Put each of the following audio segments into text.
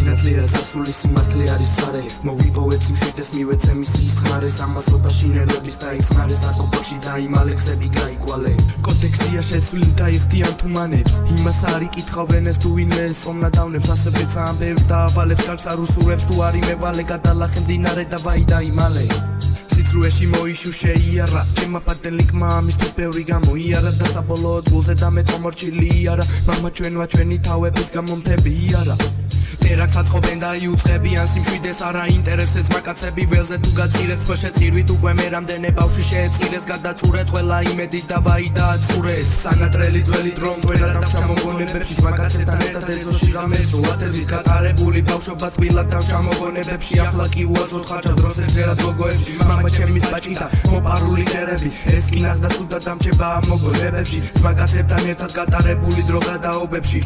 სინათლეა წასული სიმართლე არის წარე მოვიპოვეთ სიმშვიდეს მივეცე მისი ცხარეს ამასობა შინელების დაიწყარეს აკოპაში დაიმალე გზები გაიკვალე კოდექსია შეცვლილი დაიხდიან თუმანებს იმას არ იკითხავენ ეს თუ ვინმე წომნა დავნებს ასებეც ამბებს და ავალებს კარგს არ უსურვებს თუ არ იმევალე გადალახე მდინარე და ვაი დაიმალე სიცრუეში მოიშუ შეიარა ჩემმა პატელიკმა ამისთვის ბევრი გამოიარა და საბოლოოდ გულზე დამეწყო მორჩილი იარა მამა ჩვენმა ჩვენი თავების გამომთები იარა ტერაქს აწყობენ და იუწყებიან სიმშვიდეს არ აინტერესებს მაკაცები ველზე თუ გაწირებს ხო შეწირვით უკვე მე რამდენი ბავშვი შეეწირეს გადაწურეთ ყველა იმედი და ვაი დააწურეს სანატრელი ძველი დრომ ვერა დავშა მოგონებებში მაკაცებთან ერთად ეზოში ღამეს უატებით გატარებული ბავშვობა თბილად დავშა მოგონებებში ახლა კი უაზროდ ხარჯავ დროზე ჯერად გოგოებში მამა ჩემის ბაჭიდა მოპარული ტერები ეს კი ნახდა ცუდად დამჭება ამ მოგონებებში მაკაცებთან ერთად გატარებული დრო გადაობებში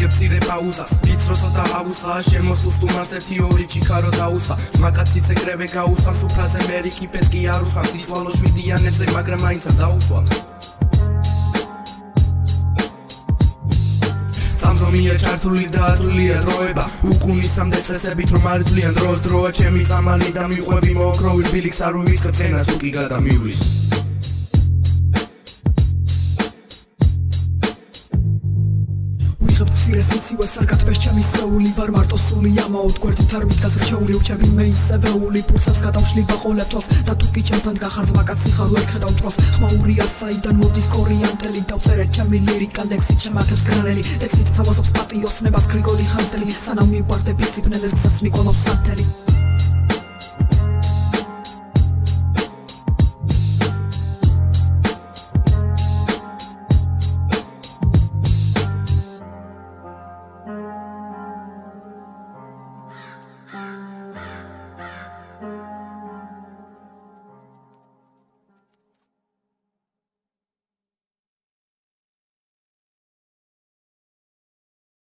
ვიღებცირე პაუზას ვიწრო ცოტა აუსხა შემოსუსტუმარს ერთი ორი ჩიქარო დაუსხა მაკაციც ეკრევე გაუსხამს უფრაზე მერიკი პეც კი არ უსხამს იცვალო შვიდიანებზე მაგრამ მაინც არ დაუსვამს სამზომია ჩართული და ათვლია დროება უკუნისამდე წესებით რომ არ თვლიან დროს დროა ჩემი წამალი და მიყვები მოოქროვი ბილიქს არ უვიწყებ წენას თუ კი გადამივლის მცირე სიცივეს არ გატბეს ჩემი სხეული ვარ მარტო სული ამაოდ გვერდით არ მიდგას რჩეული რჩები მე ისე ვეული ფურცელს გადავშლი ვაყოლებ თვალს და თუ კი ჩემთან გახარს მაკაცი ხარ ვერ ხედავ თვალს ხმაურია საიდან მოდის კორიანტელი დავწერეთ ჩემი ლირიკა ლექსი ჩემაკებს გრანელი ტექსტით თავაზობს პატიოსნებას გრიგოლი ხანძელი სანამ მივყარდები სიბნელეს გზას მიკოლავს სანთელი